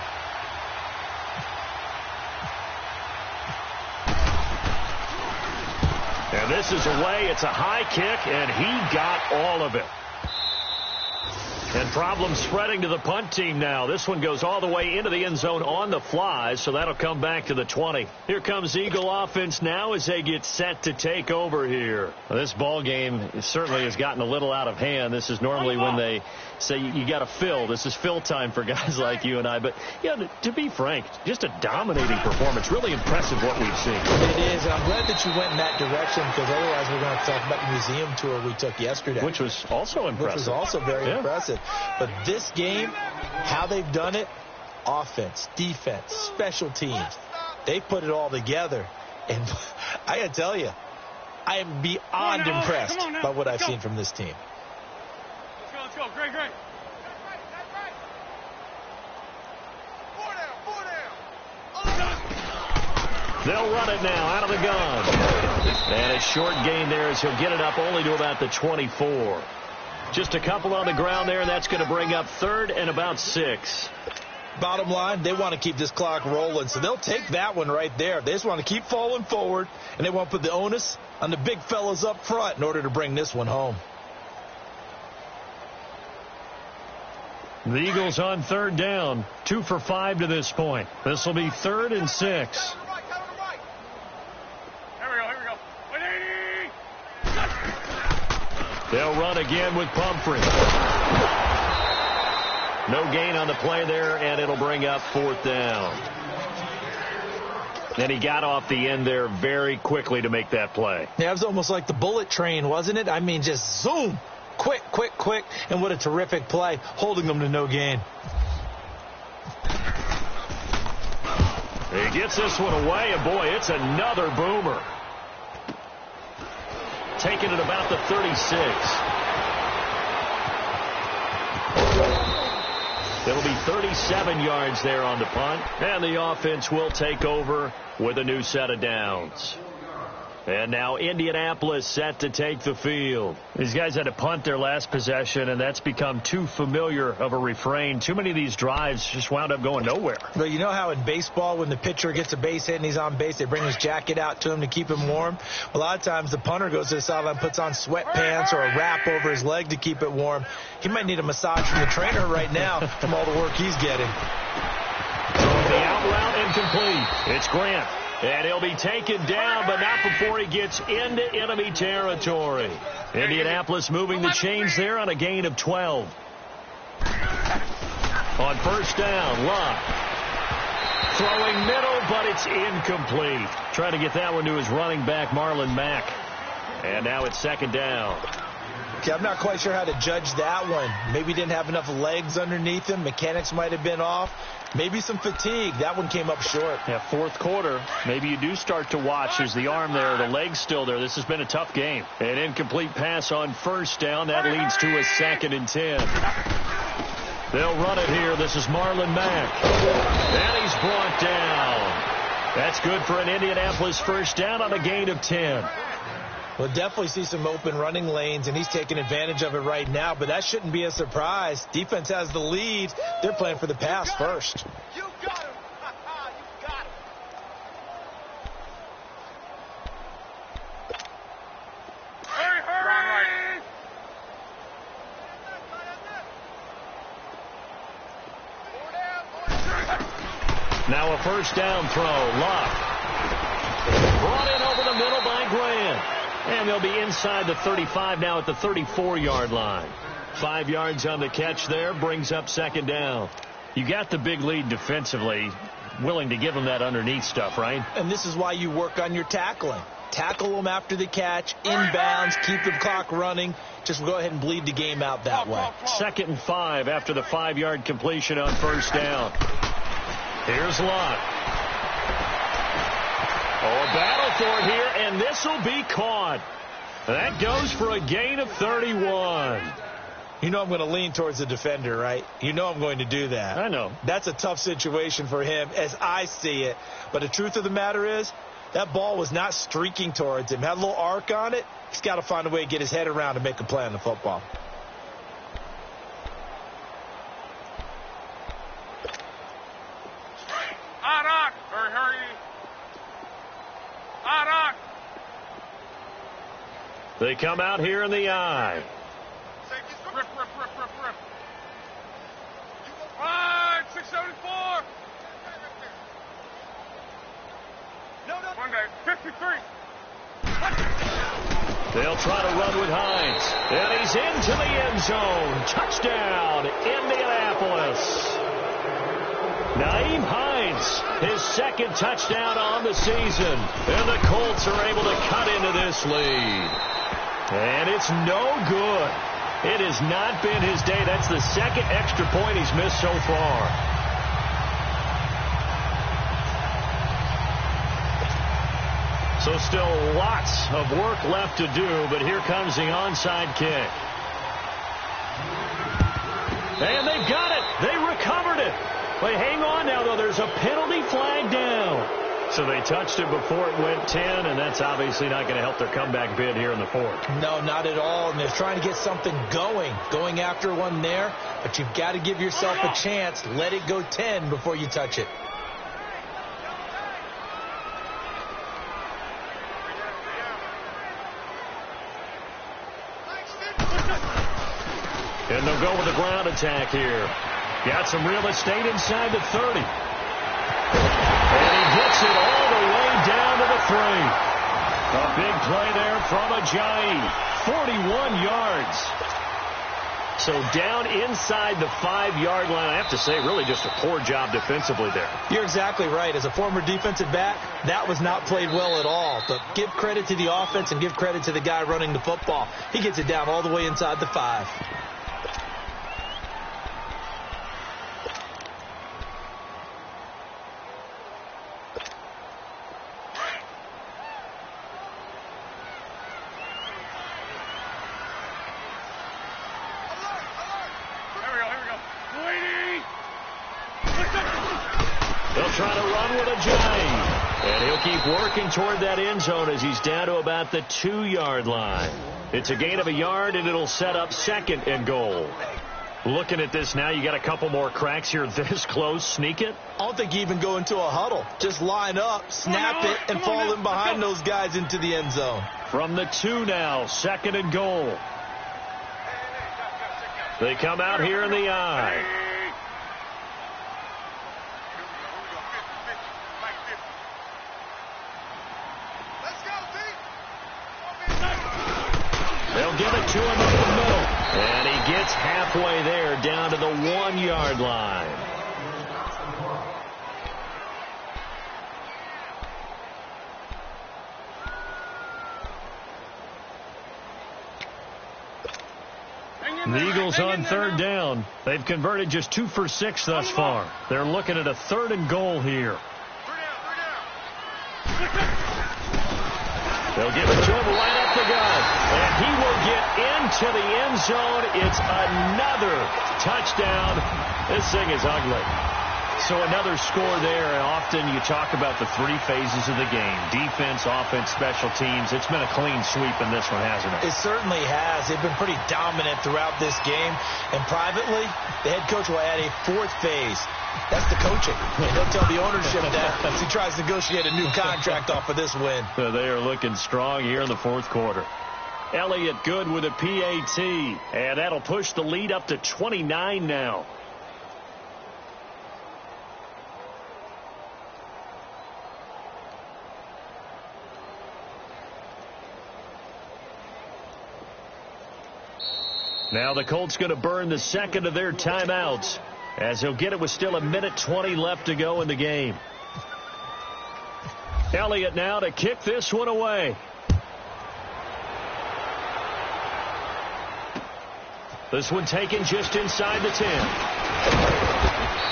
And this is away. It's a high kick, and he got all of it. And problems spreading to the punt team now. This one goes all the way into the end zone on the fly, so that'll come back to the 20. Here comes Eagle offense now as they get set to take over here. Well, this ball game certainly has gotten a little out of hand. This is normally when they say you got to fill. This is fill time for guys like you and I. But, yeah, to be frank, just a dominating performance. Really impressive what we've seen. It is, and I'm glad that you went in that direction, because otherwise we're going to talk about the museum tour we took yesterday. Which was also impressive. Which was also very impressive. But this game, how they've done it, offense, defense, special teams, they put it all together. And I got to tell you, I am beyond impressed by what I've seen from this team. Let's go. Great. They'll run it now out of the gun. And a short gain there as he'll get it up only to about the 24. Just a couple on the ground there, and that's going to bring up 3rd and about 6. Bottom line, they want to keep this clock rolling, so they'll take that one right there. They just want to keep falling forward, and they want to put the onus on the big fellas up front in order to bring this one home. The Eagles on 3rd down, 2 for 5 to this point. This will be 3rd and 6. They'll run again with Pumphrey. No gain on the play there, and it'll bring up 4th down. And he got off the end there very quickly to make that play. Yeah, it was almost like the bullet train, wasn't it? I mean, just zoom. Quick. And what a terrific play, holding them to no gain. He gets this one away, and boy, it's another boomer. Taking it about the 36. It'll be 37 yards there on the punt, and the offense will take over with a new set of downs. And now Indianapolis set to take the field. These guys had to punt their last possession, and that's become too familiar of a refrain. Too many of these drives just wound up going nowhere. Well, you know how in baseball when the pitcher gets a base hit and he's on base, they bring his jacket out to him to keep him warm? A lot of times the punter goes to the sideline, puts on sweatpants or a wrap over his leg to keep it warm. He might need a massage from the trainer right now from all the work he's getting. The out route incomplete. It's Grant. And he'll be taken down, but not before he gets into enemy territory. Indianapolis moving the chains there on a gain of 12. On 1st down, Locke. Throwing middle, but it's incomplete. Trying to get that one to his running back, Marlon Mack. And now it's 2nd down. Okay, I'm not quite sure how to judge that one. Maybe didn't have enough legs underneath him. Mechanics might have been off. Maybe some fatigue. That one came up short. Yeah, 4th quarter. Maybe you do start to watch. Is the arm there, the leg's still there. This has been a tough game. An incomplete pass on 1st down. That leads to a 2nd and 10. They'll run it here. This is Marlon Mack. And he's brought down. That's good for an Indianapolis 1st down on a gain of 10. We'll definitely see some open running lanes, and he's taking advantage of it right now, but that shouldn't be a surprise. Defense has the lead. They're playing for the pass first. You got him. You got him. Hurry. Now a 1st down throw. Locke. Brought in over the middle by Grant. And they'll be inside the 35 now at the 34-yard line. 5 yards on the catch there, brings up 2nd down. You got the big lead defensively, willing to give them that underneath stuff, right? And this is why you work on your tackling. Tackle them after the catch, inbounds, keep the clock running. Just go ahead and bleed the game out that way. 2nd and 5 after the 5-yard completion on 1st down. Here's Locke. Oh, a battle for it here, and this will be caught. That goes for a gain of 31. You know I'm going to lean towards the defender, right? You know I'm going to do that. I know. That's a tough situation for him as I see it. But the truth of the matter is, that ball was not streaking towards him. Had a little arc on it. He's got to find a way to get his head around and make a play on the football. Hurry. They come out here in the eye. Rip. 674. No. 53. They'll try to run with Hines. And he's into the end zone. Touchdown, Indianapolis. Naeem Hines, his 2nd touchdown on the season. And the Colts are able to cut into this lead. And it's no good. It has not been his day. That's the 2nd extra point he's missed so far. So still lots of work left to do, but here comes the onside kick. And they've got it. They recovered it. Wait, hang on now, though. There's a penalty flag down. So they touched it before it went 10, and that's obviously not going to help their comeback bid here in the fourth. No, not at all. And they're trying to get something going after one there. But you've got to give yourself a chance. Let it go 10 before you touch it. And they'll go with the ground attack here. Got some real estate inside the 30. And he gets it all the way down to the 3. A big play there from Ajayi. 41 yards. So down inside the 5-yard line. I have to say, really just a poor job defensively there. You're exactly right. As a former defensive back, that was not played well at all. But give credit to the offense and give credit to the guy running the football. He gets it down all the way inside the 5. Working toward that end zone as he's down to about the 2-yard line. It's a gain of a yard, and it'll set up 2nd and goal. Looking at this now, you got a couple more cracks here this close. Sneak it? I don't think you even go into a huddle. Just line up, snap it, and fall in behind those guys into the end zone. From the 2 now, 2nd and goal. They come out here in the I. They'll give it to him in the middle. And he gets halfway there down to the 1-yard line. The Eagles on 3rd down. They've converted just 2 for 6 thus far. They're looking at a 3rd and goal here. They'll give it to him right up the gut. And he will get into the end zone. It's another touchdown. This thing is ugly. So another score there. And often you talk about the 3 phases of the game. Defense, offense, special teams. It's been a clean sweep in this one, hasn't it? It certainly has. They've been pretty dominant throughout this game. And privately, the head coach will add a 4th phase. That's the coaching. And he'll tell the ownership that as he tries to negotiate a new contract off of this win. So they are looking strong here in the 4th quarter. Elliott good with a PAT. And that'll push the lead up to 29 now. Now the Colts going to burn the 2nd of their timeouts, as he'll get it with still 1:20 left to go in the game. Elliott now to kick this one away. This one taken just inside the 10.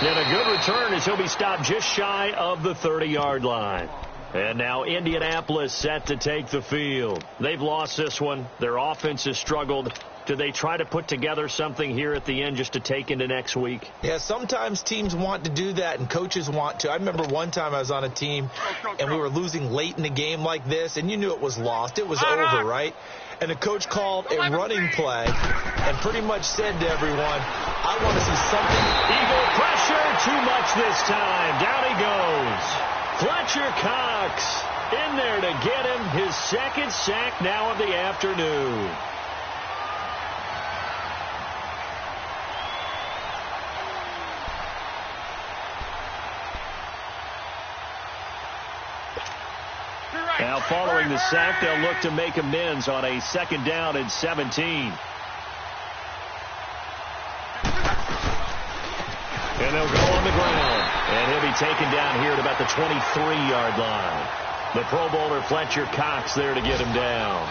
And a good return as he'll be stopped just shy of the 30-yard line. And now Indianapolis set to take the field. They've lost this one. Their offense has struggled. Do they try to put together something here at the end just to take into next week? Yeah, sometimes teams want to do that and coaches want to. I remember one time I was on a team and we were losing late in a game like this, and you knew it was lost. It was over, right? And the coach called a running play and pretty much said to everyone, I want to see something. Eagle pressure, too much this time. Down he goes. Fletcher Cox in there to get him his 2nd sack now of the afternoon. Now following the sack, they'll look to make amends on a 2nd down and 17. And they'll go on the ground. And he'll be taken down here at about the 23-yard line. The Pro Bowler Fletcher Cox there to get him down.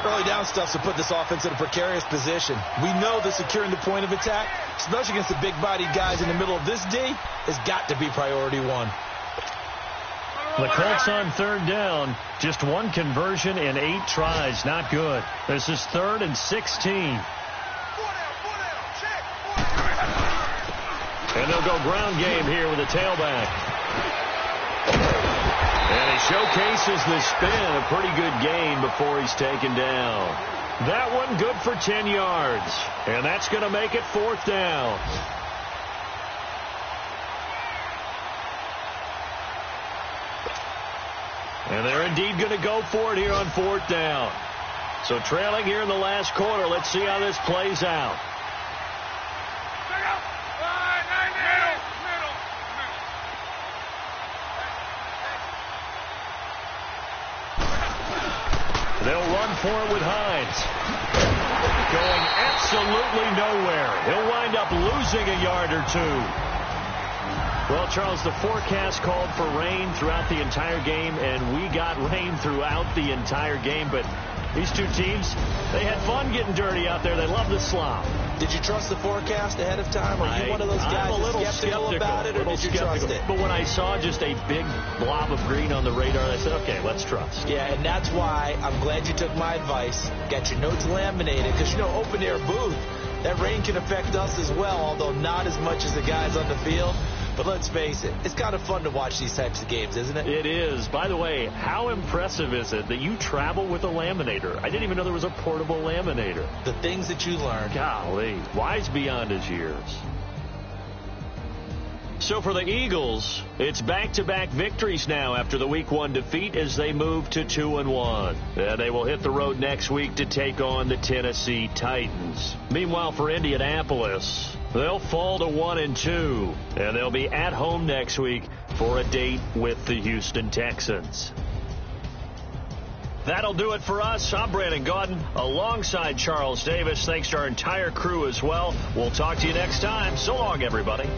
Early down stuff to put this offense in a precarious position. We know that securing the point of attack, especially against the big-bodied guys in the middle of this D, has got to be priority 1. The Colts on third down. Just one conversion in 8 tries. Not good. This is 3rd and 16. And they'll go ground game here with a tailback. And he showcases the spin. A pretty good gain before he's taken down. That one good for 10 yards. And that's going to make it 4th down. And they're indeed going to go for it here on 4th down. So trailing here in the last quarter. Let's see how this plays out. They'll run for it with Hines. Going absolutely nowhere. He'll wind up losing a yard or 2. Well, Charles, the forecast called for rain throughout the entire game, and we got rain throughout the entire game. But these two teams, they had fun getting dirty out there. They love the slop. Did you trust the forecast ahead of time? Are you one of those guys I'm a little skeptical about it, or did you trust it? But when I saw just a big blob of green on the radar, I said, okay, let's trust. Yeah, and that's why I'm glad you took my advice. Got your notes laminated, because, you know, open-air booth, that rain can affect us as well, although not as much as the guys on the field. But let's face it, it's kind of fun to watch these types of games, isn't it? It is. By the way, how impressive is it that you travel with a laminator? I didn't even know there was a portable laminator. The things that you learn. Golly, wise beyond his years. So for the Eagles, it's back-to-back victories now after the Week 1 defeat as they move to 2-1. They will hit the road next week to take on the Tennessee Titans. Meanwhile, for Indianapolis, they'll fall to 1-2, and they'll be at home next week for a date with the Houston Texans. That'll do it for us. I'm Brandon Gaudin alongside Charles Davis. Thanks to our entire crew as well. We'll talk to you next time. So long, everybody.